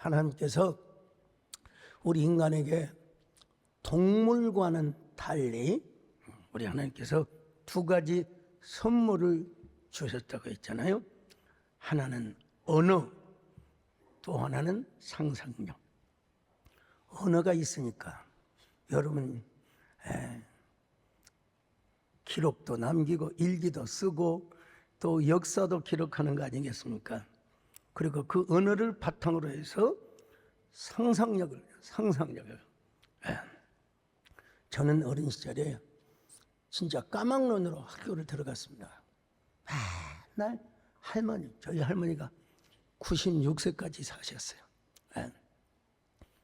하나님께서 우리 인간에게 동물과는 달리 우리 하나님께서 두 가지 선물을 주셨다고 했잖아요. 하나는 언어, 또 하나는 상상력. 언어가 있으니까 여러분 기록도 남기고 일기도 쓰고 또 역사도 기록하는 거 아니겠습니까? 그리고 그 언어를 바탕으로 해서 상상력을 저는 어린 시절에 진짜 까막눈으로 학교를 들어갔습니다. 맨날 저희 할머니가 96세까지 사셨어요.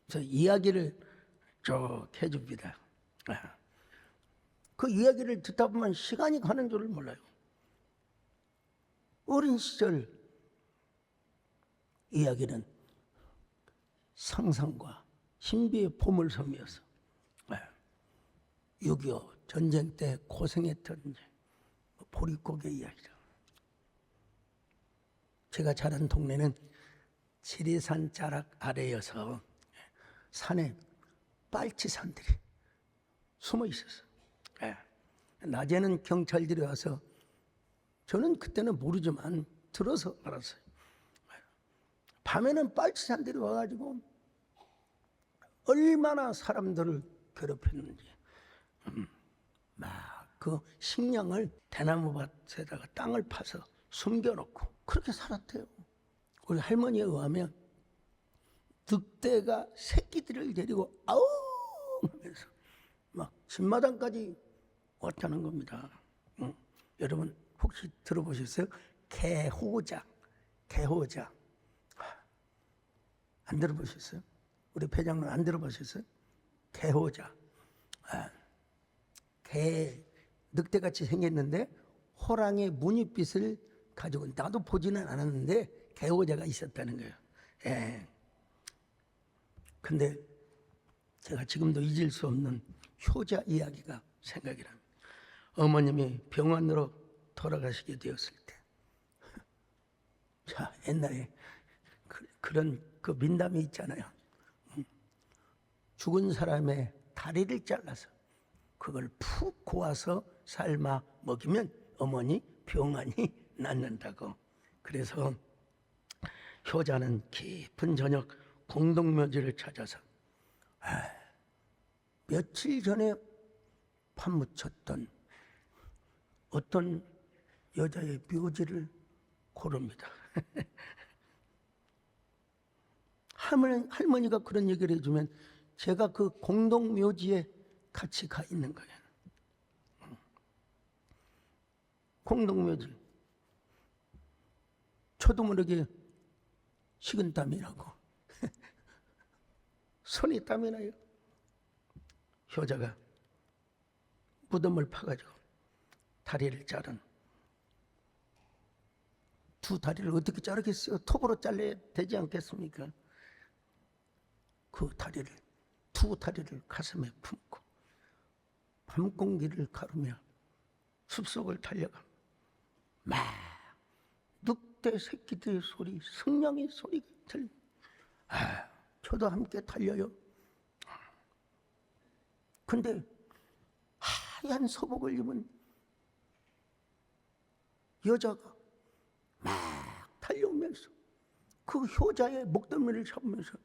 그래서 이야기를 쭉 해줍니다. 그 이야기를 듣다 보면 시간이 가는 줄을 몰라요. 어린 시절 이야기는 상상과 신비의 보물섬이어서 6.25 전쟁 때 고생했던 보릿고개 이야기죠. 제가 자란 동네는 지리산 자락 아래여서 산에 빨치산들이 숨어 있었어요. 낮에는 경찰들이 와서 저는 그때는 모르지만 들어서 알았어요. 밤에는 빨치산들이 와가지고 얼마나 사람들을 괴롭혔는지 막 그 식량을 대나무밭에다가 땅을 파서 숨겨놓고 그렇게 살았대요. 우리 할머니에 의하면 늑대가 새끼들을 데리고 아우 하면서 막 집마당까지 왔다는 겁니다. 여러분 혹시 들어보셨어요? 개호작 안 들어보셨어요? 우리 회장님 안 들어보셨어요? 개호작. 늑대같이 생겼는데 호랑이 무늬빛을 가지고 나도 보지는 않았는데 개호자가 있었다는 거예요. 근데 제가 지금도 잊을 수 없는 효자 이야기가 생각이 납니다. 어머님이 병원으로 돌아가시게 되었을 때, 자 옛날에 그런 그 민담이 있잖아요. 죽은 사람의 다리를 잘라서 그걸 푹 고아서 삶아 먹이면 어머니 병환이 낫는다고. 그래서 효자는 깊은 저녁 공동묘지를 찾아서 며칠 전에 파묻혔던 어떤 여자의 묘지를 고릅니다. 할머니가 그런 얘기를 해주면 제가 그 공동묘지에 같이 가 있는 거예요. 공동묘지. 저도 모르게 식은땀이 나고 손이 땀이 나요. 효자가 무덤을 파가지고 다리를 자른 두 다리를 어떻게 자르겠어요? 톱으로 잘라야 되지 않겠습니까? 그 두 다리를 가슴에 품고 밤 공기를 가르며 숲속을 달려가 막 늑대 새끼들의 소리, 승냥이 소리가 들립니다. 저도 함께 달려요. 근데 하얀 소복을 입은 여자가 막 달려오면서 그 효자의 목덜미를 잡으면서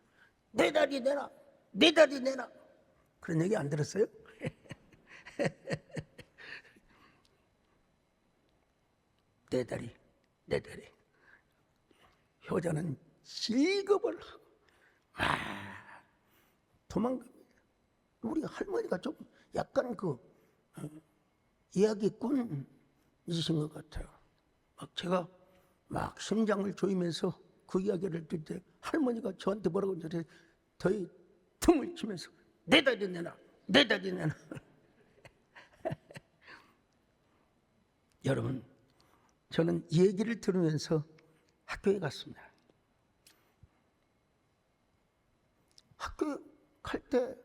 내 다리 내놔, 내 다리 내놔. 그런 얘기 안 들었어요? 내 다리, 내 다리. 효자는 실급을 하고 도망갑니다. 우리 할머니가 좀 약간 이야기꾼이신 것 같아요. 제가 막 심장을 조이면서 그 이야기를 들 때 할머니가 저한테 뭐라고 하는지 더이 틈을 치면서 내 다리 내놔, 내 다리 내놔. 여러분, 저는 이 얘기를 들으면서 학교에 갔습니다. 학교 갈 때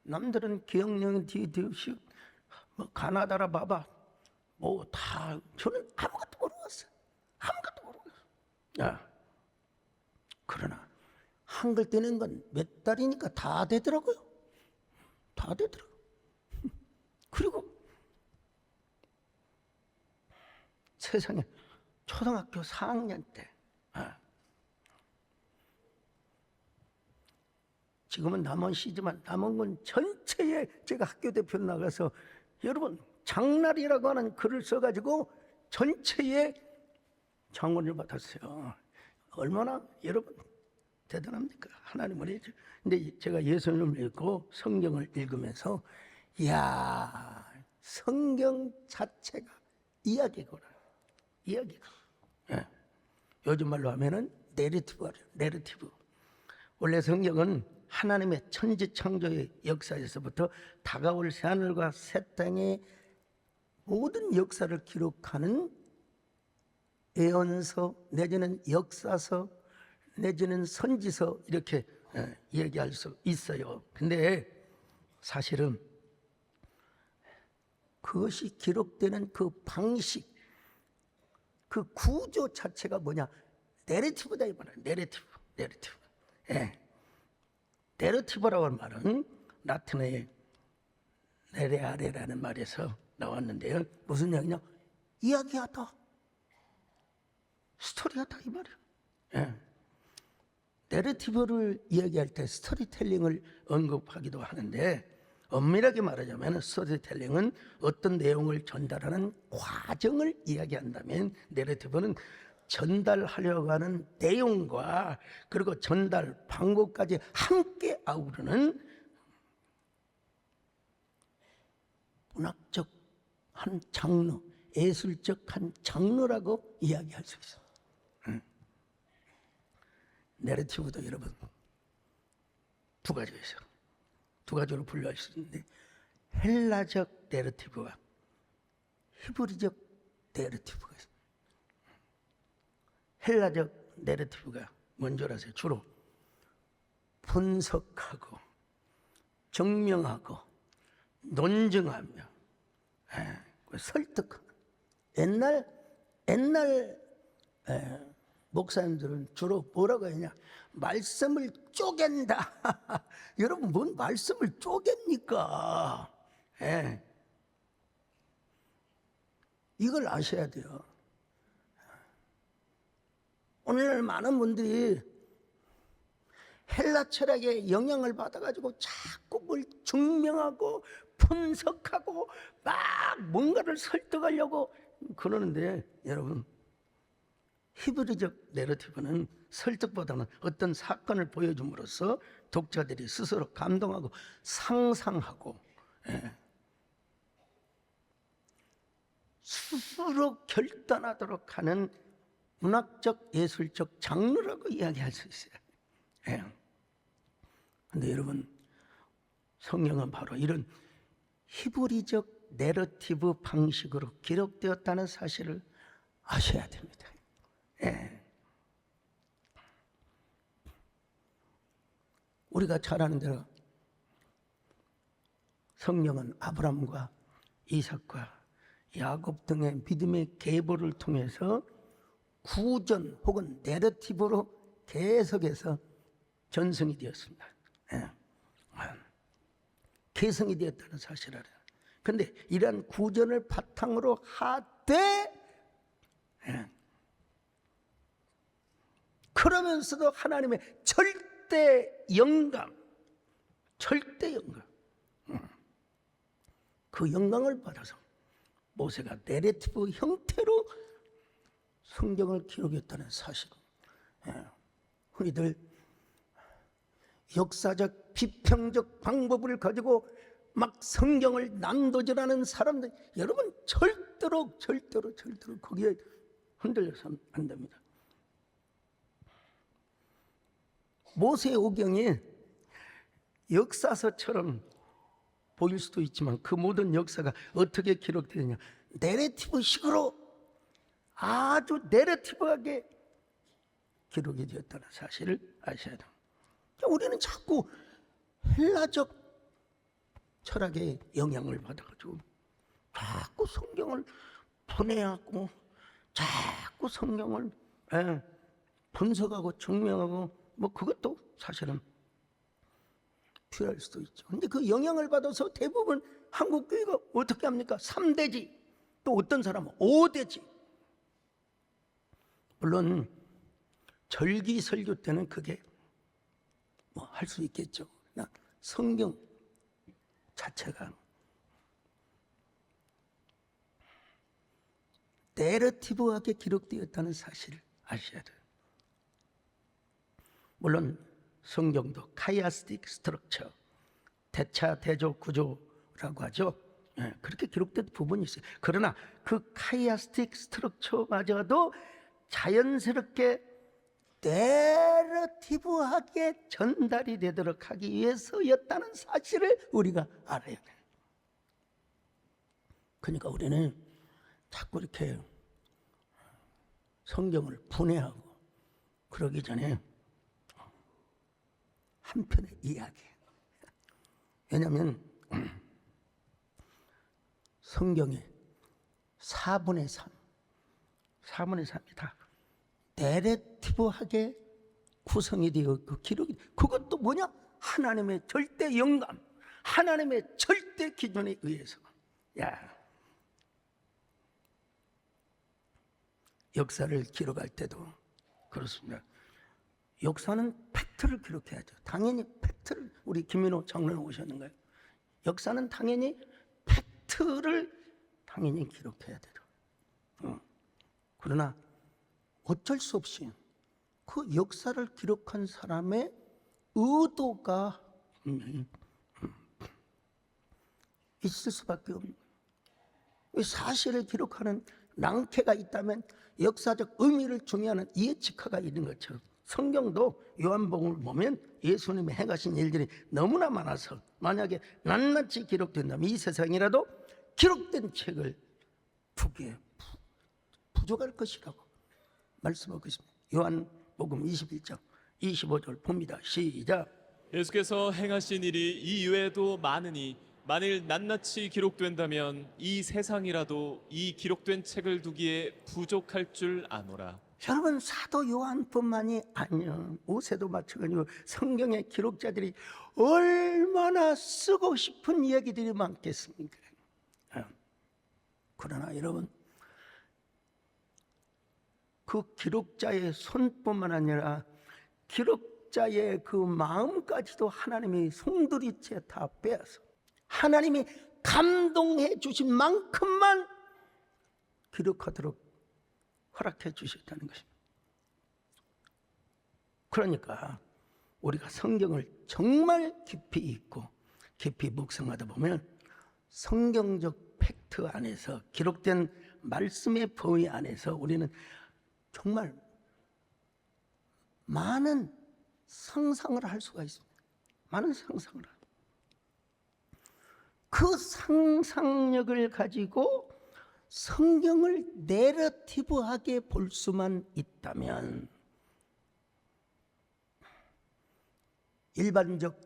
남들은 기억력이 뒤없이 가나다라 봐봐 다 저는 아무것도 모르겠어요. 그러나 한글 떼는 건 몇 달이니까 다 되더라고요. 다 되더라고요. 그리고 세상에 초등학교 4학년 때, 지금은 남원시지만 남원군 전체에 제가 학교 대표로 나가서 여러분 장날이라고 하는 글을 써가지고 전체에 장원을 받았어요. 얼마나 여러분 대단합니까? 하나님은 해줘. 근데 제가 예수님을 믿고 성경을 읽으면서 이야, 성경 자체가 이야기구나. 이야기가. 예. 요즘 말로 하면은 내러티브. 원래 성경은 하나님의 천지 창조의 역사에서부터 다가올 새하늘과 새 땅의 모든 역사를 기록하는 예언서 내지는 역사서 내지는 선지서 이렇게 얘기할 수 있어요. 근데 사실은 그것이 기록되는 그 방식, 그 구조 자체가 뭐냐? 내러티브다 이 말이야. 내러티브. 예. 내러티브라고 하는 말은 라틴어의 내레아레라는 말에서 나왔는데요. 무슨 이야기냐? 이야기하다. 스토리하다 이 말이에요. 예. 내러티브를 이야기할 때 스토리텔링을 언급하기도 하는데 엄밀하게 말하자면 스토리텔링은 어떤 내용을 전달하는 과정을 이야기한다면 내러티브는 전달하려고 하는 내용과 그리고 전달 방법까지 함께 아우르는 문학적 한 장르, 예술적 한 장르라고 이야기할 수 있어요. 내러티브도 여러분 두 가지가 있어요. 두 가지로 분류할 수 있는데 헬라적 내러티브와 히브리적 내러티브가 있어요. 헬라적 내러티브가 뭔 줄 아세요? 주로 분석하고 증명하고 논증하며 설득하는 옛날 목사님들은 주로 뭐라고 했냐? 말씀을 쪼갠다. 여러분 뭔 말씀을 쪼갭니까? 이걸 아셔야 돼요. 오늘날 많은 분들이 헬라 철학의 영향을 받아가지고 자꾸 뭘 증명하고 분석하고 막 뭔가를 설득하려고 그러는데 여러분 히브리적 내러티브는 설득보다는 어떤 사건을 보여줌으로써 독자들이 스스로 감동하고 상상하고 스스로 결단하도록 하는 문학적 예술적 장르라고 이야기할 수 있어요. 그런데 여러분 성경은 바로 이런 히브리적 내러티브 방식으로 기록되었다는 사실을 아셔야 됩니다. 우리가 잘 아는 대로 성령은 아브라함과 이삭과 야곱 등의 믿음의 계보를 통해서 구전 혹은 내러티브로 계속해서 전승이 되었습니다. 계승이 되었다는 사실을 알아요. 그런데 이러한 구전을 바탕으로 하되 그러면서도 하나님의 절대 영감 그 영광을 받아서 모세가 내러티브 형태로 성경을 기록했다는 사실. 우리들 역사적 비평적 방법을 가지고 막 성경을 난도질하는 사람들 여러분 절대로 거기에 흔들려서 안 됩니다. 모세 오경이 역사서처럼 보일 수도 있지만 그 모든 역사가 어떻게 기록되느냐 내러티브 식으로 아주 내러티브하게 기록이 되었다는 사실을 아셔야 됩니다. 우리는 자꾸 헬라적 철학의 영향을 받아가지고 자꾸 성경을 분해하고 자꾸 성경을 분석하고 증명하고 뭐 그것도 사실은 필요할 수도 있죠. 근데 그 영향을 받아서 대부분 한국 교회가 어떻게 합니까? 3대지, 또 어떤 사람은 5대지. 물론 절기 설교 때는 그게 뭐 할 수 있겠죠. 그러나 성경 자체가 내러티브하게 기록되었다는 사실을 아셔야 돼요. 물론 성경도 카이아스틱 스트럭처, 대차대조 구조라고 하죠. 그렇게 기록된 부분이 있어요. 그러나 그 카이아스틱 스트럭처마저도 자연스럽게 내러티브하게 전달이 되도록 하기 위해서였다는 사실을 우리가 알아야 돼요. 그러니까 우리는 자꾸 이렇게 성경을 분해하고 그러기 전에 한편의 이야기. 왜냐하면 성경의 4분의 3이 다 내러티브하게 구성이 되어 그 기록이, 그것도 뭐냐? 하나님의 절대 영감, 하나님의 절대 기준에 의해서. 역사를 기록할 때도 그렇습니다. 역사는 팩트를 기록해야죠. 당연히 팩트를, 우리 김민호 장로님 오셨는가요? 역사는 당연히 팩트를 당연히 기록해야 되죠. 그러나 어쩔 수 없이 그 역사를 기록한 사람의 의도가 있을 수밖에 없는 거예요. 사실을 기록하는 랑케가 있다면 역사적 의미를 중요하는 이해치카가 있는 것처럼 성경도 요한복음을 보면 예수님이 행하신 일들이 너무나 많아서 만약에 낱낱이 기록된다면 이 세상이라도 기록된 책을 보기에 부족할 것이라고 말씀하고 있습니다. 요한복음 21장 25절 봅니다. 시작. 예수께서 행하신 일이 이 이외에도 많으니 만일 낱낱이 기록된다면 이 세상이라도 이 기록된 책을 두기에 부족할 줄 아노라. 여러분, 사도 요한뿐만이 아니요, 모세도 마찬가지고 성경의 기록자들이 얼마나 쓰고 싶은 이야기들이 많겠습니까? 그러나 여러분, 그 기록자의 손뿐만 아니라 기록자의 그 마음까지도 하나님이 송두리째 다 빼앗아 하나님이 감동해 주신 만큼만 기록하도록 허락해 주셨다는 것입니다. 그러니까 우리가 성경을 정말 깊이 읽고 깊이 묵상하다 보면 성경적 팩트 안에서 기록된 말씀의 범위 안에서 우리는 정말 많은 상상을 할 수가 있습니다. 많은 상상을. 그 상상력을 가지고 성경을 내러티브하게 볼 수만 있다면 일반적,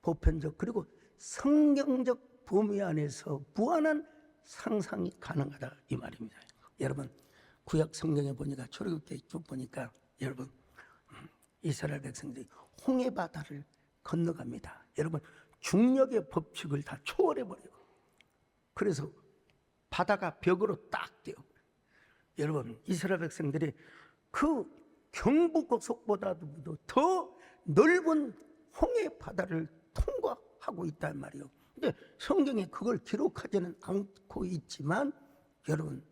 보편적, 그리고 성경적 범위 안에서 무한한 상상이 가능하다 이 말입니다. 여러분, 구약 성경에 보니까 출애굽기에 쭉 보니까 여러분, 이스라엘 백성들이 홍해 바다를 건너갑니다. 여러분, 중력의 법칙을 다 초월해 버리고, 그래서 바다가 벽으로 딱 되어. 여러분, 이스라엘 백성들이 그 경부고속보다도 더 넓은 홍해 바다를 통과하고 있단 말이에요. 근데 성경에 그걸 기록하지는 않고 있지만 여러분,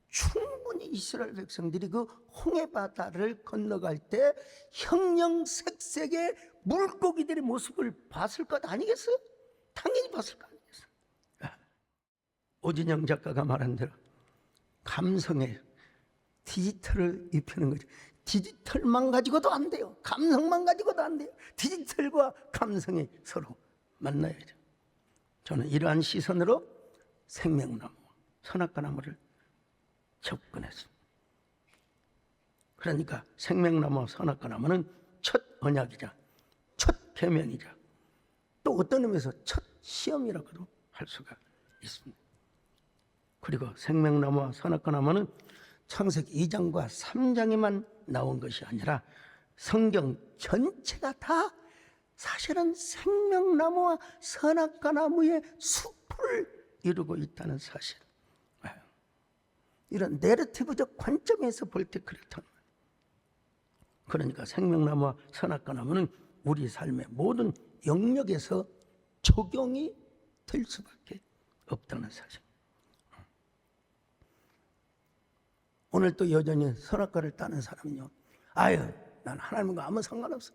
충분히 이스라엘 백성들이 그 홍해 바다를 건너갈 때 형형색색의 물고기들의 모습을 봤을 것 아니겠어요? 당연히 봤을 것 아니겠어요? 오진영 작가가 말한 대로 감성에 디지털을 입히는 거죠. 디지털만 가지고도 안 돼요. 감성만 가지고도 안 돼요. 디지털과 감성이 서로 만나야죠. 저는 이러한 시선으로 생명나무, 선악과나무를 접근했습니다. 그러니까 생명나무, 선악과나무는 첫 언약이자 첫 계명이자 또 어떤 의미에서 첫 시험이라고도 할 수가 있습니다. 그리고 생명나무와 선악과나무는 창세기 2장과 3장에만 나온 것이 아니라 성경 전체가 다 사실은 생명나무와 선악과 나무의 숲을 이루고 있다는 사실. 이런 내러티브적 관점에서 볼 때 그렇다는 거예요. 그러니까 생명나무와 선악과 나무는 우리 삶의 모든 영역에서 적용이 될 수밖에 없다는 사실. 오늘 또 여전히 선악과를 따는 사람은요, 아유, 난 하나님과 아무 상관없어.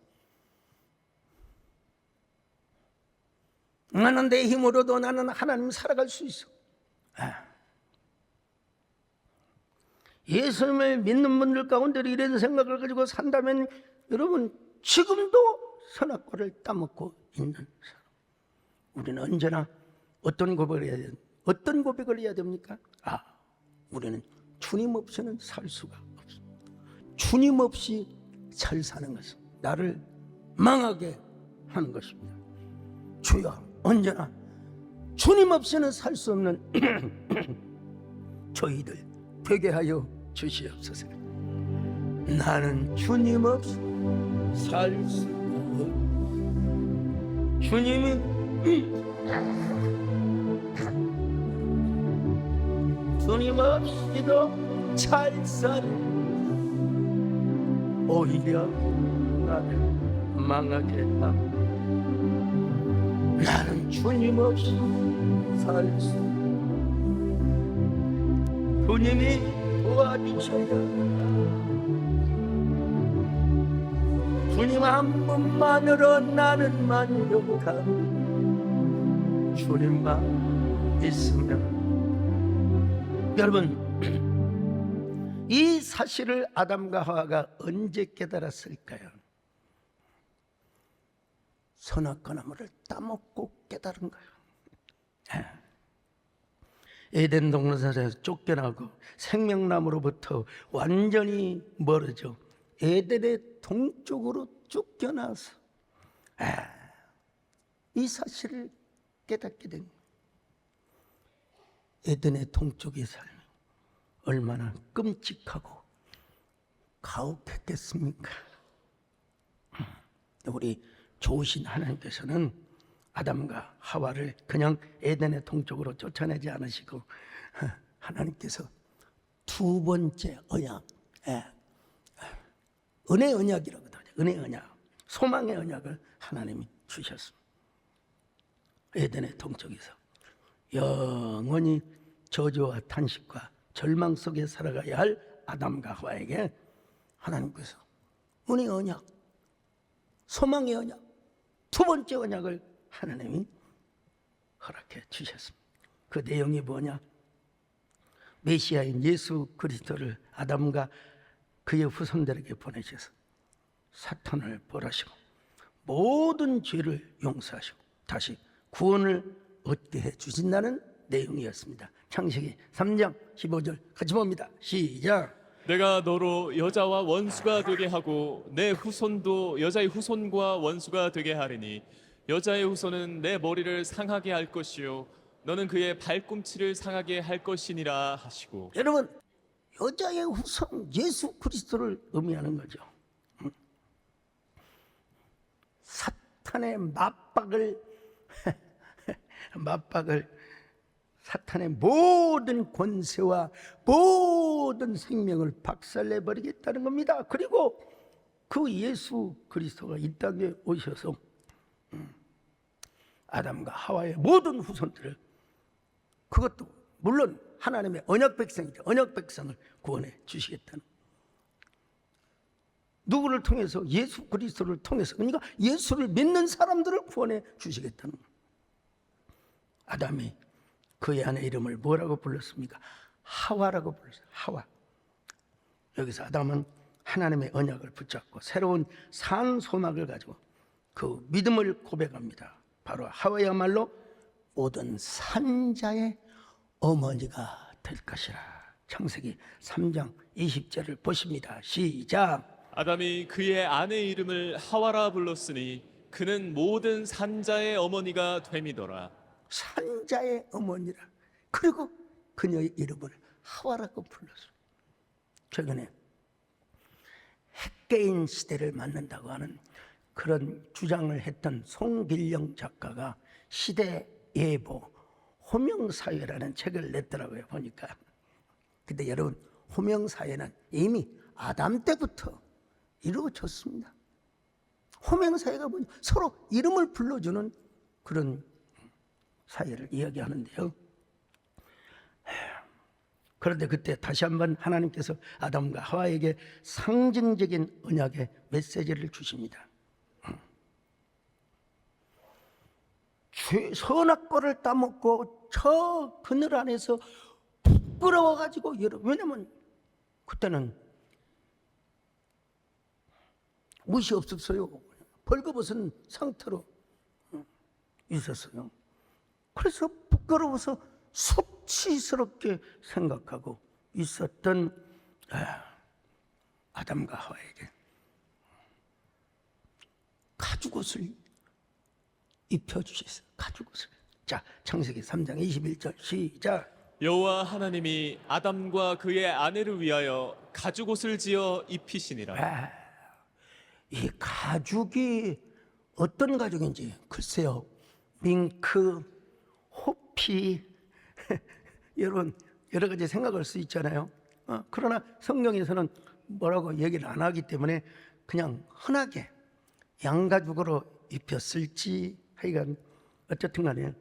나는 내 힘으로도 나는 하나님 살아갈 수 있어. 예수님을 믿는 분들 가운데 이런 생각을 가지고 산다면 여러분 지금도 선악과를 따먹고 있는 사람. 우리는 언제나 어떤 고백을 해야 됩니까? 우리는 주님 없이는 살 수가 없어. 주님 없이 잘 사는 것은 나를 망하게 하는 것입니다. 주여, 언제나 주님 없이는 살 수 없는 저희들 되게 하여 주시옵소서. 나는 주님 없이 살 수가 없어. 주님이 주님 없이도 잘 살아. 오히려 나를 망하게 하. 나는 주님 없이 살 수. 주님이 도와주셔야. 주님 한 분만으로 나는 만족하고 주님만 있으면. 여러분, 이 사실을 아담과 하와가 언제 깨달았을까요? 선악과 나무를 따먹고 깨달은 거예요. 에덴 동산에서 쫓겨나고 생명나무로부터 완전히 멀어져 에덴의 동쪽으로 쫓겨나서 이 사실을 깨닫게 된 거예요. 에덴의 동쪽의 삶이 얼마나 끔찍하고 가혹했겠습니까? 우리 좋으신 하나님께서는 아담과 하와를 그냥 에덴의 동쪽으로 쫓아내지 않으시고 하나님께서 두 번째 언약, 은혜의 언약이라고 하죠. 은혜의 언약, 소망의 언약을 하나님이 주셨습니다. 에덴의 동쪽에서 영원히 저주와 탄식과 절망 속에 살아가야 할 아담과 하와에게 하나님께서 은혜의 언약, 소망의 언약, 두 번째 언약을 하나님이 허락해 주셨습니다. 그 내용이 뭐냐? 메시아인 예수 그리스도를 아담과 그의 후손들에게 보내셔서 사탄을 벌하시고 모든 죄를 용서하시고 다시 구원을 얻게 해 주신다는 내용이었습니다. 창세기 3장 15절 같이 봅니다. 시작. 내가 너로 여자와 원수가 되게 하고 내 후손도 여자의 후손과 원수가 되게 하리니 여자의 후손은 내 머리를 상하게 할 것이요 너는 그의 발꿈치를 상하게 할 것이니라 하시고. 여러분, 여자의 후손 예수 그리스도를 의미하는 거죠. 사탄의 맞박을 사탄의 모든 권세와 모든 생명을 박살내버리겠다는 겁니다. 그리고 그 예수 그리스도가 이 땅에 오셔서 아담과 하와의 모든 후손들을, 그것도 물론 하나님의 언약 백성이죠. 언약 백성을 구원해 주시겠다는, 누구를 통해서? 예수 그리스도를 통해서. 그러니까 예수를 믿는 사람들을 구원해 주시겠다는 거예요. 아담이 그의 아내 이름을 뭐라고 불렀습니까? 하와라고 불렀어요. 하와. 여기서 아담은 하나님의 언약을 붙잡고 새로운 산 소망을 가지고 그 믿음을 고백합니다. 바로 하와야말로 모든 산자의 어머니가 될 것이라. 창세기 3장 20절을 보십니다. 시작. 아담이 그의 아내의 이름을 하와라 불렀으니 그는 모든 산자의 어머니가 됨이더라. 산자의 어머니라. 그리고 그녀의 이름을 하와라고 불렀어요. 최근에 핵개인 시대를 맞는다고 하는 그런 주장을 했던 송길령 작가가 시대예보 호명사회라는 책을 냈더라고요. 보니까. 근데 여러분, 호명사회는 이미 아담 때부터 이루어졌습니다. 호명사회가 뭐냐? 서로 이름을 불러주는 그런 사회를 이야기하는데요. 그런데 그때 다시 한번 하나님께서 아담과 하와에게 상징적인 언약의 메시지를 주십니다. 선악과를 따먹고 저 그늘 안에서 부끄러워가지고, 왜냐면 그때는 무시 없었어요. 벌거벗은 상태로 있었어요. 그래서 부끄러워서 수치스럽게 생각하고 있었던 아담과 하와에게 가죽옷을 입혀주셨어요. 가죽옷을. 자, 창세기 3장 21절 시작. 여호와 하나님이 아담과 그의 아내를 위하여 가죽옷을 지어 입히시니라. 이 가죽이 어떤 가죽인지 글쎄요. 밍크, 호피 여러분 여러 가지 생각할 수 있잖아요. 그러나 성경에서는 뭐라고 얘기를 안 하기 때문에 그냥 흔하게 양가죽으로 입혔을지 하여간 어쨌든 간에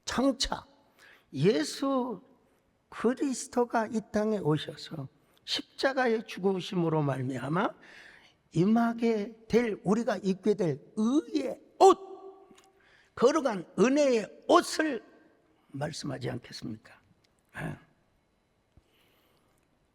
장차 예수 그리스도가 이 땅에 오셔서 십자가의 죽으심으로 말미암아 임하게 될, 우리가 입게 될 의의 옷, 거룩한 은혜의 옷을 말씀하지 않겠습니까?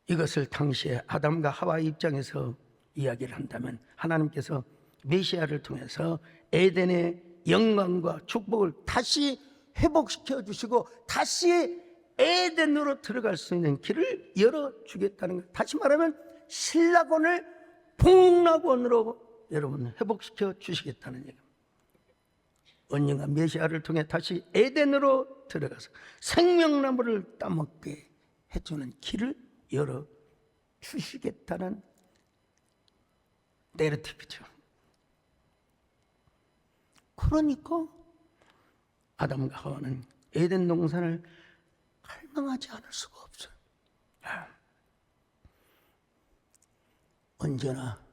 이것을 당시에 아담과 하와 입장에서 이야기를 한다면 하나님께서 메시아를 통해서 에덴의 영광과 축복을 다시 회복시켜 주시고 다시 에덴으로 들어갈 수 있는 길을 열어주겠다는 것. 다시 말하면 신라곤을 복락원으로 여러분 회복시켜 주시겠다는 얘기입니다. 언젠가 메시아를 통해 다시 에덴으로 들어가서 생명나무를 따먹게 해주는 길을 열어주시겠다는 내러티브죠. 그러니까 아담과 하와는 에덴 동산을 갈망하지 않을 수가 없어요. 언제나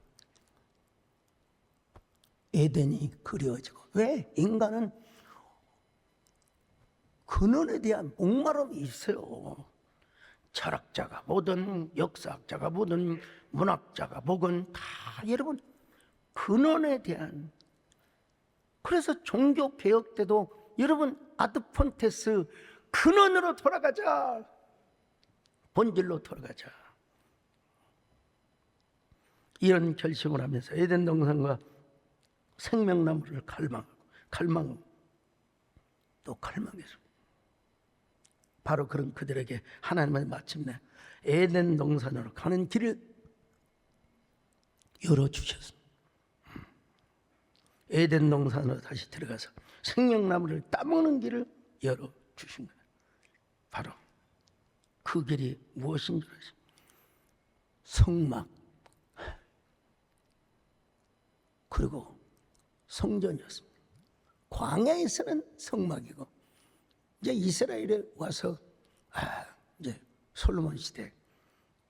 에덴이 그리워지고, 왜? 인간은 근원에 대한 목마름이 있어요. 철학자가 보든 역사학자가 보든 문학자가 보건 다 여러분 근원에 대한, 그래서 종교 개혁 때도 여러분 아드폰테스 근원으로 돌아가자, 본질로 돌아가자, 이런 결심을 하면서 에덴 동산과 생명나무를 갈망하고 또 갈망해서 바로 그런 그들에게 하나님은 마침내 에덴 동산으로 가는 길을 열어주셨습니다. 에덴 동산으로 다시 들어가서 생명나무를 따먹는 길을 열어주신 거예요. 바로 그 길이 무엇인 줄 아십니까? 성막 그리고 성전이었습니다. 광야에서는 성막이고 이제 이스라엘에 와서 이제 솔로몬 시대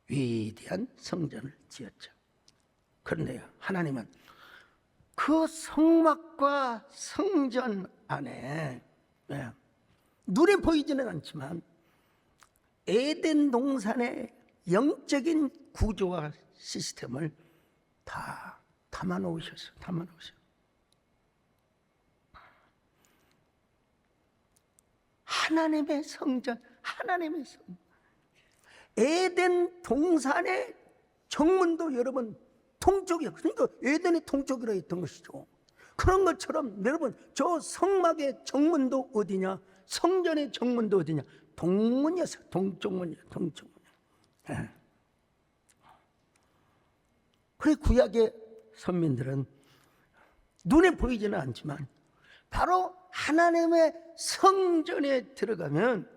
위대한 성전을 지었죠. 그런데요, 하나님은 그 성막과 성전 안에 눈에 보이지는 않지만 에덴 동산의 영적인 구조와 시스템을 다 담아놓으셨어요. 하나님의 성전, 하나님의 성전. 에덴 동산의 정문도 여러분 동쪽이야. 그러니까 에덴의 동쪽이라 했던 것이죠. 그런 것처럼 여러분 저 성막의 정문도 어디냐? 성전의 정문도 어디냐? 동문이었어요. 동쪽문이야. 그래 구약의 선민들은 눈에 보이지는 않지만 바로 하나님의 성전에 들어가면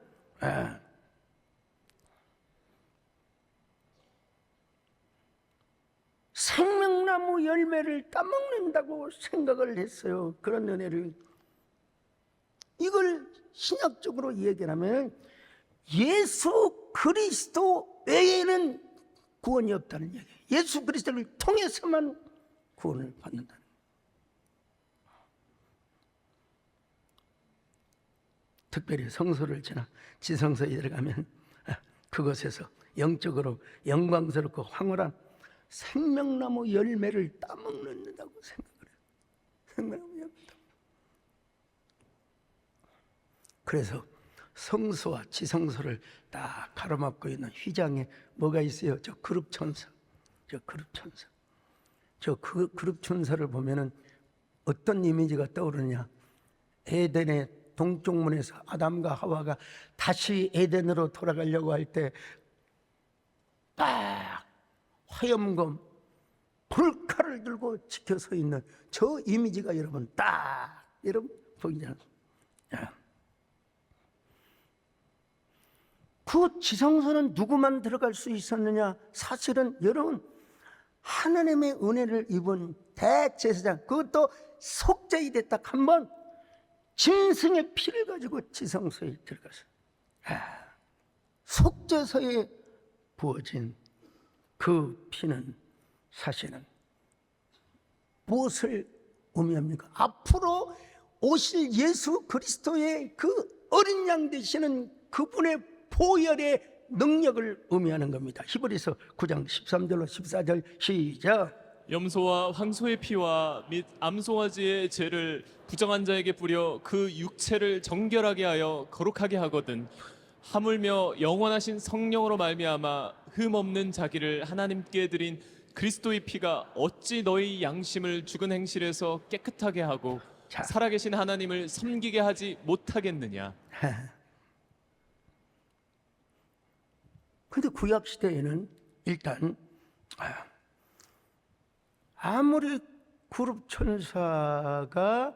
싱싱나무 열매를 따먹는다고 생각을 했어요. 그런 은혜를. 이걸 신학적으로 이야기하면 예수 그리스도 외에는 구원이 없다는 얘기예요. 예수 그리스도를 통해서만 구원을 받는다는 거예요. 특별히 성소를 지나 지성소에 들어가면 그곳에서 영적으로 영광스럽고 황홀한 생명나무 열매를 따먹는다고 생각을 해요. 생명나무 열매. 그래서 성소와 지성소를 딱 가로막고 있는 휘장에 뭐가 있어요? 저 그룹천사. 저 그룹천사. 저 그룹천사를 보면은 어떤 이미지가 떠오르냐? 에덴의 동쪽 문에서 아담과 하와가 다시 에덴으로 돌아가려고 할 때 딱 화염검 불칼을 들고 지켜 서 있는 저 이미지가 여러분 딱 여러분 보이지 않습니까? 그 지성소는 누구만 들어갈 수 있었느냐? 사실은 여러분 하나님의 은혜를 입은 대제사장, 그것도 속죄이 됐다 한번 짐승의 피를 가지고 지성소에 들어갔어요. 속죄소에 부어진 그 피는 사실은 무엇을 의미합니까? 앞으로 오실 예수 그리스도의 그 어린 양 되시는 그분의 보혈의 능력을 의미하는 겁니다. 히브리서 9장 13절로 14절 시작. 염소와 황소의 피와 및 암송아지의 죄를 부정한 자에게 뿌려 그 육체를 정결하게 하여 거룩하게 하거든. 하물며 영원하신 성령으로 말미암아 흠 없는 자기를 하나님께 드린 그리스도의 피가 어찌 너희 양심을 죽은 행실에서 깨끗하게 하고 살아계신 하나님을 섬기게 하지 못하겠느냐? 근데 구약 시대에는 일단 아무리 그룹 천사가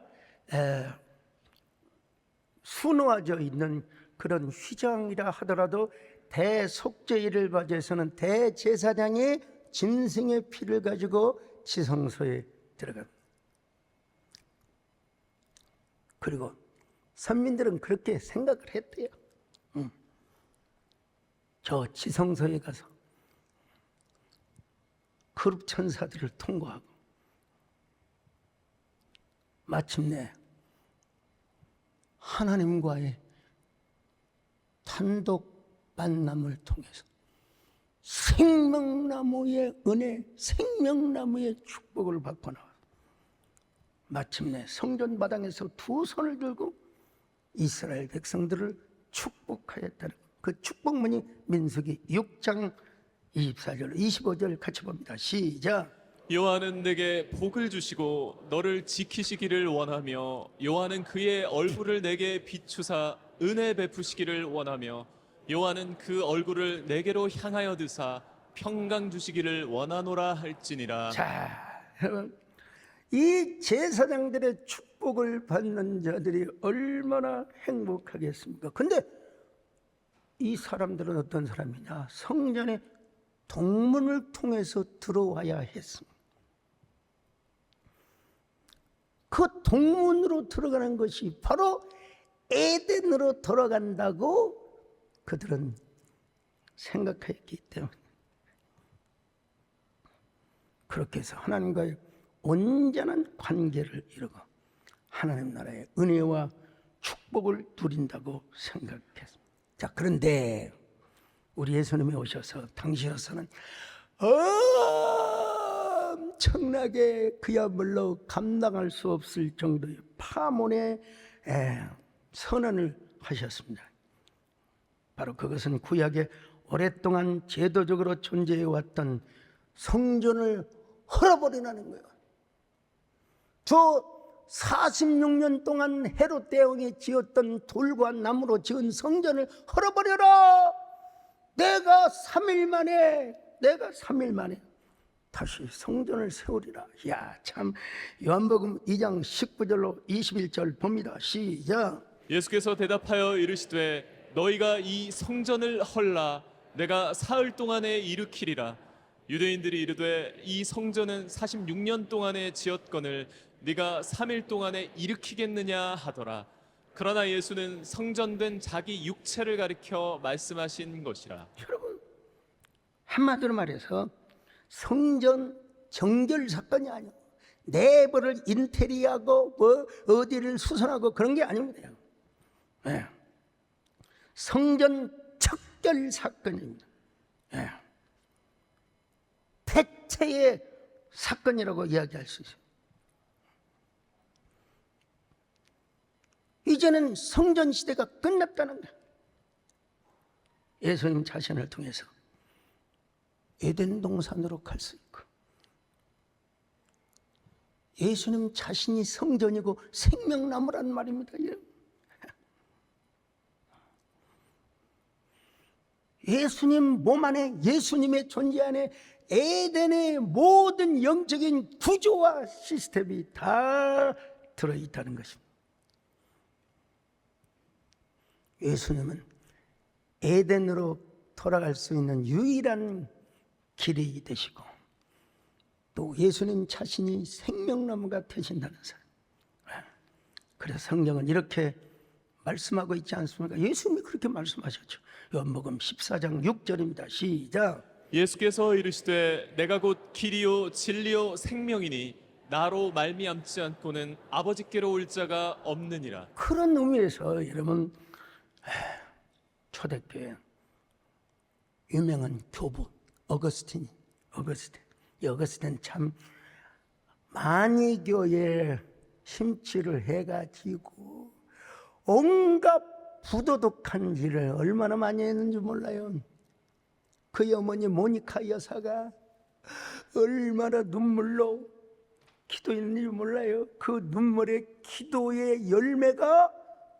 수놓아져 있는 그런 휘장이라 하더라도 대속죄일을 맞이해서는 대제사장의 짐승의 피를 가지고 지성소에 들어갑니다. 그리고 선민들은 그렇게 생각을 했대요. 저 지성소에 가서 그룹 천사들을 통과하고 마침내 하나님과의 단독 만남을 통해서 생명나무의 은혜, 생명나무의 축복을 받고 나와 마침내 성전 마당에서 두 손을 들고 이스라엘 백성들을 축복하였다는 그 축복문이 민수기 6장 24절 25절 같이 봅니다. 시작. 여호와는 내게 복을 주시고 너를 지키시기를 원하며 여호와는 그의 얼굴을 내게 비추사 은혜 베푸시기를 원하며 여호와는 그 얼굴을 내게로 향하여 드사 평강 주시기를 원하노라 할지니라. 자, 여러분 이 제사장들의 축복을 받는 자들이 얼마나 행복하겠습니까? 근데 이 사람들은 어떤 사람이냐? 성전에 동문을 통해서 들어와야 했습니다. 그 동문으로 들어가는 것이 바로 에덴으로 돌아간다고 그들은 생각했기 때문에 그렇게 해서 하나님과의 온전한 관계를 이루고 하나님 나라의 은혜와 축복을 누린다고 생각했습니다. 자, 그런데 우리 예수님이 오셔서 당시로서는 엄청나게 그야말로 감당할 수 없을 정도의 파문의 선언을 하셨습니다. 바로 그것은 구약에 오랫동안 제도적으로 존재해왔던 성전을 헐어버리라는 거예요. 저 46년 동안 헤롯 대왕이 지었던 돌과 나무로 지은 성전을 헐어버려라. 내가 3일 만에 다시 성전을 세우리라. 야, 참 요한복음 2장 19절로 21절 봅니다. 시작. 예수께서 대답하여 이르시되 너희가 이 성전을 헐라 내가 사흘 동안에 일으키리라. 유대인들이 이르되 이 성전은 46년 동안에 지었거늘 네가 3일 동안에 일으키겠느냐 하더라. 그러나 예수는 성전된 자기 육체를 가리켜 말씀하신 것이라. 여러분, 한마디로 말해서 성전 정결 사건이 아니에요. 내부를 인테리어하고 뭐 어디를 수선하고 그런 게 아닙니다. 네. 성전 척결 사건입니다. 네. 폐체의 사건이라고 이야기할 수 있어요. 이제는 성전 시대가 끝났다는 거예요. 예수님 자신을 통해서 에덴 동산으로 갈 수 있고, 예수님 자신이 성전이고 생명나무란 말입니다. 예수님 몸 안에, 예수님의 존재 안에 에덴의 모든 영적인 구조와 시스템이 다 들어있다는 것입니다. 예수님은 에덴으로 돌아갈 수 있는 유일한 길이 되시고, 또 예수님 자신이 생명나무가 되신다는 사람. 그래서 성경은 이렇게 말씀하고 있지 않습니까? 예수님이 그렇게 말씀하셨죠. 요한복음 14장 6절입니다. 시작. 예수께서 이르시되 내가 곧 길이요 진리요 생명이니 나로 말미암지 않고는 아버지께로 올 자가 없느니라. 그런 의미에서 여러분, 초대교회 유명한 교부 어거스틴, 이 어거스틴 참 만이교에 심취를 해가지고 온갖 부도덕한 일을 얼마나 많이 했는지 몰라요. 그의 어머니 모니카 여사가 얼마나 눈물로 기도했는지 몰라요. 그 눈물의 기도의 열매가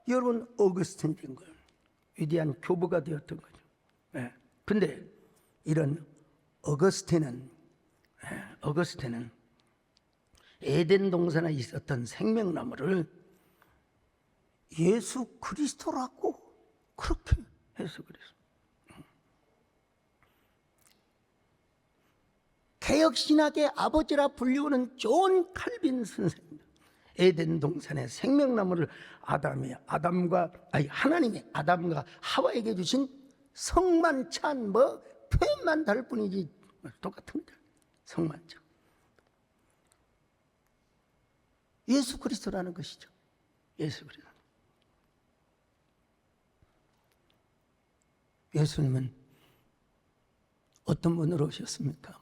여러분 어거스틴이 된 거예요. 위대한 교부가 되었던 거죠. 근데 이런 어거스틴은 에덴 동산에 있었던 생명나무를 예수 그리스도라고 그렇게 해서 그랬어요. 개혁신학의 아버지라 불리우는 존 칼빈 선생입니다. 에덴 동산의 생명나무를 하나님이 아담과 하와에게 주신 성만찬 표현만 다를 뿐이지 똑같습니다. 성만찬. 예수 그리스도라는 것이죠. 예수 그리스도. 예수님은 어떤 분으로 오셨습니까?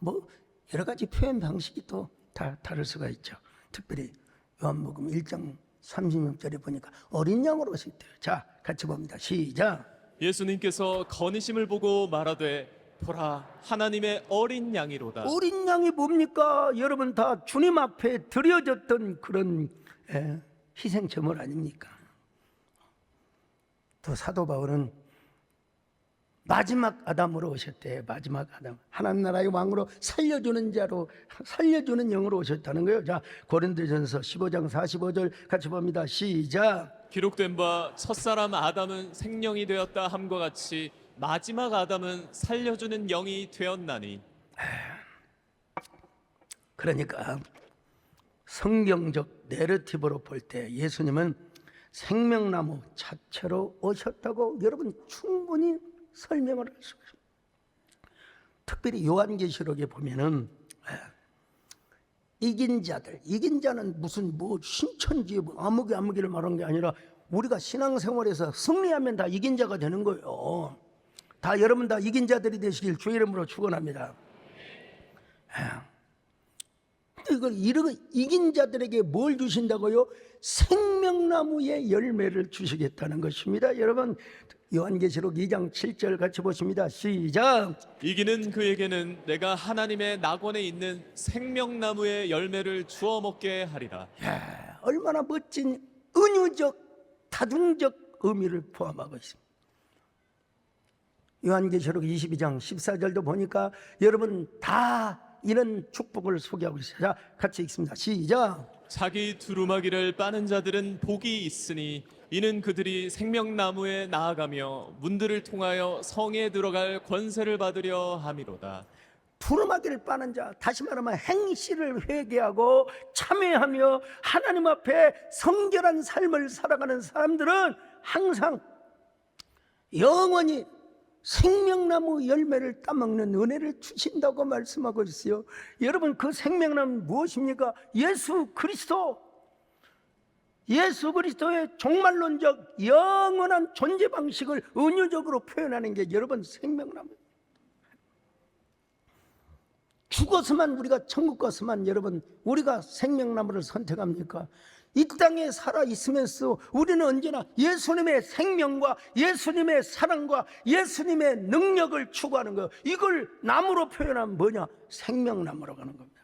여러 가지 표현 방식이 또 다 다를 수가 있죠. 특별히 요한복음 1장 36절에 보니까 어린 양으로 오셨대요. 자, 같이 봅니다. 시작. 예수님께서 거니심을 보고 말하되 보라 하나님의 어린 양이로다. 어린 양이 뭡니까? 여러분 다 주님 앞에 드려졌던 그런 희생제물 아닙니까? 또 사도 바울은 마지막 아담으로 오셨대. 마지막 아담. 하나님 나라의 왕으로 살려주는 영으로 오셨다는 거예요. 자, 고린도전서 15장 45절 같이 봅니다. 시작. 기록된 바 첫사람 아담은 생령이 되었다 함과 같이 마지막 아담은 살려주는 영이 되었나니. 그러니까 성경적 내러티브로 볼 때 예수님은 생명나무 자체로 오셨다고 여러분 충분히 설명을 할 수가 있습니다. 특별히 요한계시록에 보면은 이긴 자는 무슨 신천지 아무개를 말한 게 아니라 우리가 신앙생활에서 승리하면 다 이긴 자가 되는 거예요. 다 여러분 다 이긴 자들이 되시길 주의 이름으로 축원합니다. 이걸 이긴 자들에게 뭘 주신다고요? 생명나무의 열매를 주시겠다는 것입니다. 여러분 요한계시록 2장 7절 같이 보십니다. 시작. 이기는 그에게는 내가 하나님의 낙원에 있는 생명나무의 열매를 주어 먹게 하리라. 얼마나 멋진 은유적 다중적 의미를 포함하고 있습니다. 요한계시록 22장 14절도 보니까 여러분 다 이런 축복을 소개하고 있어요. 자, 같이 읽습니다. 시작. 자기 두루마기를 빠는 자들은 복이 있으니 이는 그들이 생명나무에 나아가며 문들을 통하여 성에 들어갈 권세를 받으려 함이로다. 두루마기를 빠는 자, 다시 말하면 행실을 회개하고 참회하며 하나님 앞에 성결한 삶을 살아가는 사람들은 항상 영원히 생명나무 열매를 따먹는 은혜를 주신다고 말씀하고 있어요. 여러분, 그 생명나무는 무엇입니까? 예수 그리스도. 예수 그리스도의 종말론적 영원한 존재 방식을 은유적으로 표현하는 게 여러분 생명나무. 죽어서만 우리가 천국 가서만 여러분 우리가 생명나무를 선택합니까? 이 땅에 살아 있으면서 우리는 언제나 예수님의 생명과 예수님의 사랑과 예수님의 능력을 추구하는 거예요. 이걸 나무로 표현하면 뭐냐? 생명나무라고 하는 겁니다.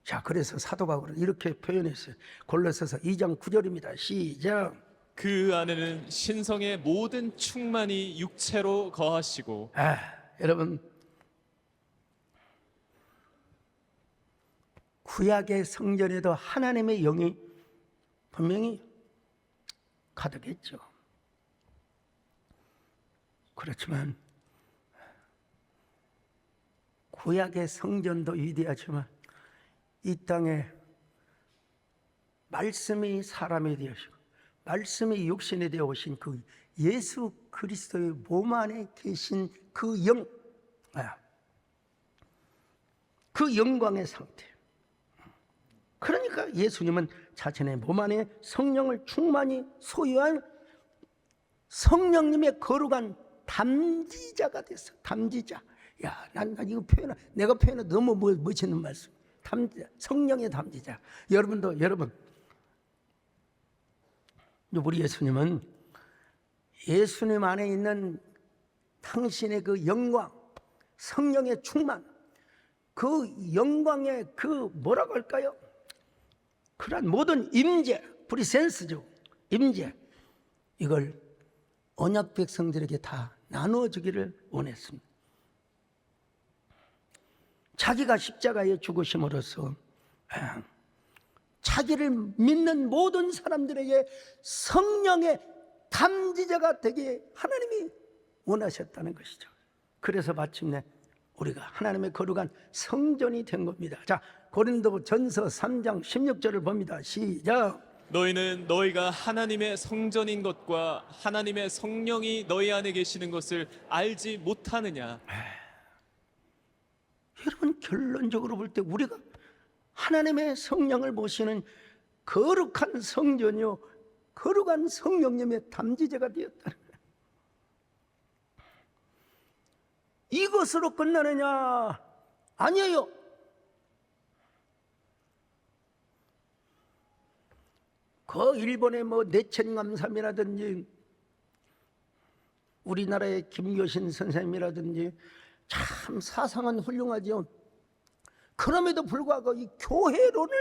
자, 그래서 사도 바울은 이렇게 표현했어요. 골로새서 2장 9절입니다. 시작. 그 안에는 신성의 모든 충만이 육체로 거하시고. 여러분, 구약의 성전에도 하나님의 영이 분명히 가득했죠. 그렇지만 구약의 성전도 위대하지만 이 땅에 말씀이 사람이 되어시고 말씀이 육신이 되어 오신 그 예수 그리스도의 몸 안에 계신 그 영, 그 영광의 상태. 그러니까 예수님은 자신의 몸 안에 성령을 충만히 소유한 성령님의 거룩한 담지자가 됐어. 담지자. 야, 난 이거 내가 표현해 너무 멋있는 말씀. 담지자, 성령의 담지자. 여러분, 우리 예수님은 예수님 안에 있는 당신의 그 영광, 성령의 충만, 그 영광의 그 뭐라고 할까요? 그런 모든 임재, 프리센스죠. 임재. 이걸 언약 백성들에게 다 나누어 주기를 원했습니다. 자기가 십자가에 죽으심으로써 자기를 믿는 모든 사람들에게 성령의 담지자가 되게 하나님이 원하셨다는 것이죠. 그래서 마침내 우리가 하나님의 거룩한 성전이 된 겁니다. 자, 고린도전서 3장 16절을 봅니다. 시작. 너희는 너희가 하나님의 성전인 것과 하나님의 성령이 너희 안에 계시는 것을 알지 못하느냐. 여러분, 결론적으로 볼 때 우리가 하나님의 성령을 모시는 거룩한 성전이요, 거룩한 성령님의 담지자가 되었다는 거예요. 이것으로 끝나느냐? 아니에요. 그 일본의 내천감삼이라든지 우리나라의 김교신 선생님이라든지 참 사상은 훌륭하죠. 그럼에도 불구하고 이 교회론을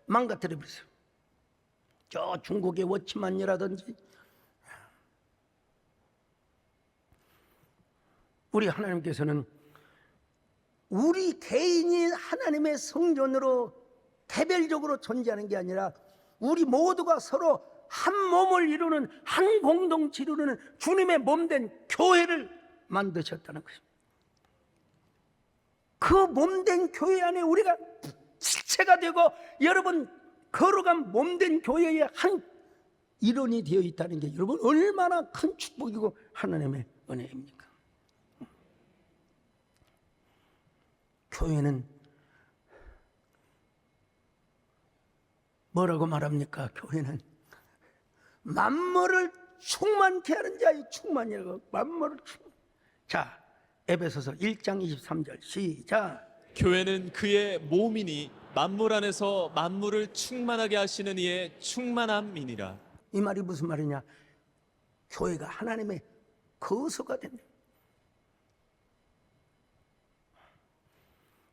망가뜨려 버렸어요. 저 중국의 워치만이라든지 우리 하나님께서는 우리 개인이 하나님의 성전으로 개별적으로 존재하는 게 아니라 우리 모두가 서로 한 몸을 이루는 한 공동체를 이루는 주님의 몸된 교회를 만드셨다는 것입니다. 그 몸된 교회 안에 우리가 실체가 되고 여러분 거룩한 몸된 교회의 한 일원이 되어 있다는 게 여러분 얼마나 큰 축복이고 하나님의 은혜입니까? 교회는 뭐라고 말합니까? 교회는 만물을 충만케 하는 자의 충만이라고. 만물을 충만. 자, 에베소서 1장 23절 시작. 교회는 그의 몸이니 만물 안에서 만물을 충만하게 하시는 이의 충만함이니라. 이 말이 무슨 말이냐? 교회가 하나님의 거소가 된다.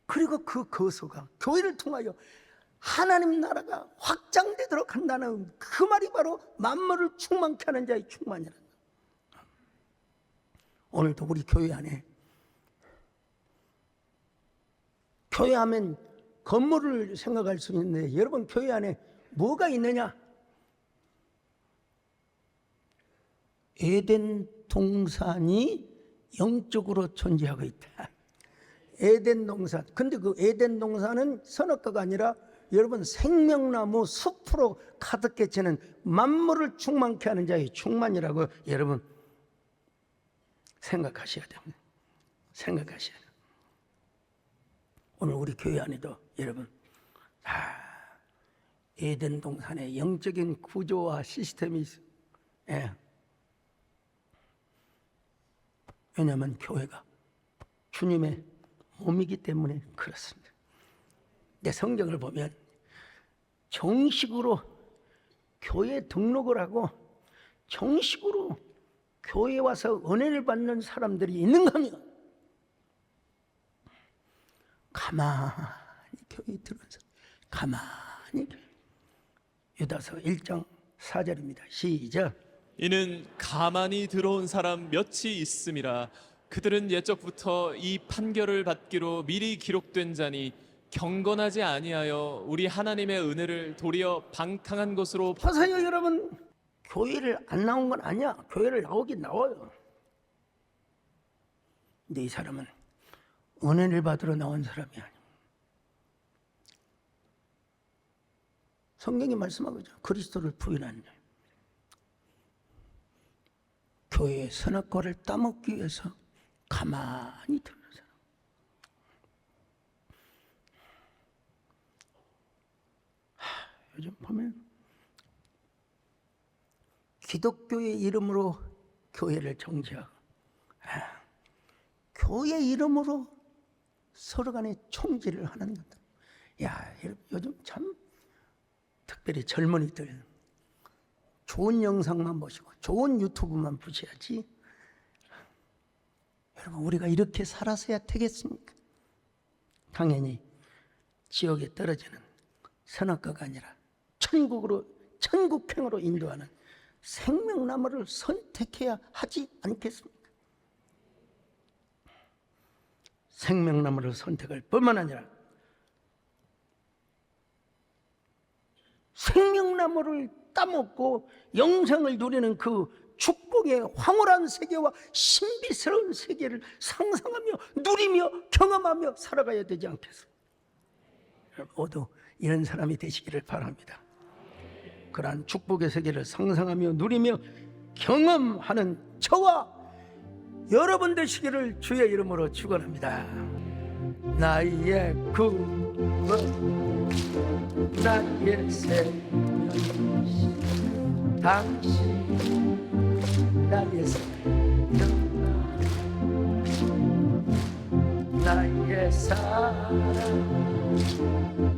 그리고 그 거소가 교회를 통하여 하나님 나라가 확장되도록 한다는 그 말이 바로 만물을 충만케 하는 자의 충만이란다. 오늘도 우리 교회 안에 교회 하면 건물을 생각할 수 있는데 여러분 교회 안에 뭐가 있느냐? 에덴 동산이 영적으로 존재하고 있다. 에덴 동산. 근데 그 에덴 동산은 선악과가 아니라 여러분 생명나무 숲으로 가득해지는 만물을 충만케 하는 자의 충만이라고 여러분 생각하셔야 됩니다. 생각하셔야 돼요. 오늘 우리 교회 안에도 여러분 에덴 동산의 영적인 구조와 시스템이 있어요. 예. 왜냐하면 교회가 주님의 몸이기 때문에 그렇습니다. 내 성경을 보면 정식으로 교회 등록을 하고 정식으로 교회에 와서 은혜를 받는 사람들이 있는가 하면 가만히 교회에 들어와서 가만히 유다서 1장 4절입니다. 시작. 이는 가만히 들어온 사람 몇이 있음이라. 그들은 옛적부터 이 판결을 받기로 미리 기록된 자니 경건하지 아니하여 우리 하나님의 은혜를 도리어 방탕한 것으로. 보세요 여러분, 교회를 안 나온 건 아니야. 교회를 나오긴 나와요. 근데 이 사람은 은혜를 받으러 나온 사람이 아니야. 성경이 말씀하고 있죠. 그리스도를 부인한 자. 교회의 선악과를 따먹기 위해서 가만히 듣는 사람. 요즘 보면 기독교의 이름으로 교회를 정지하고 교회 이름으로 서로 간에 총질을 하는 것들. 야, 요즘 참 특별히 젊은이들 좋은 영상만 보시고 좋은 유튜브만 보셔야지. 여러분, 우리가 이렇게 살아서야 되겠습니까? 당연히 지옥에 떨어지는 선악과가 아니라 천국행으로 인도하는 생명나무를 선택해야 하지 않겠습니까? 생명나무를 선택할 뿐만 아니라 생명나무를 따먹고 영생을 누리는 그 축복의 황홀한 세계와 신비스러운 세계를 상상하며 누리며 경험하며 살아가야 되지 않겠습니까? 모두 이런 사람이 되시기를 바랍니다. 그러한 축복의 세계를 상상하며 누리며 경험하는 저와 여러분 되시기를 주의 이름으로 축원합니다. 나의 구원, 나의 생명, 당신 나의 생명, 나의 사랑,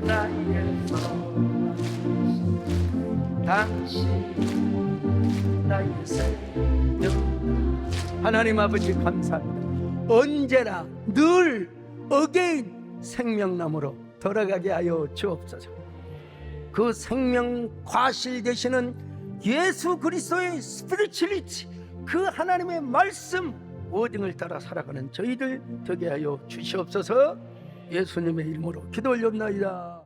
나의 소망, 당신 나의 생명. 하나님 아버지 감사합니다. 언제나 늘 어게인 생명나무로 돌아가게 하여 주옵소서. 그 생명 과실 되시는 예수 그리스도의 스피리추얼리티, 그 하나님의 말씀 워딩을 따라 살아가는 저희들 되게 하여 주시옵소서. 예수님의 이름으로 기도 올려옵나이다.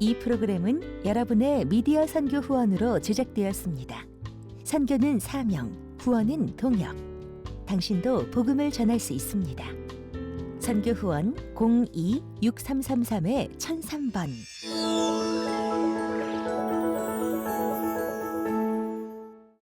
이 프로그램은 여러분의 미디어 선교 후원으로 제작되었습니다. 선교는 사명, 후원은 동역. 당신도 복음을 전할 수 있습니다. 선교 후원 02-6333-1003번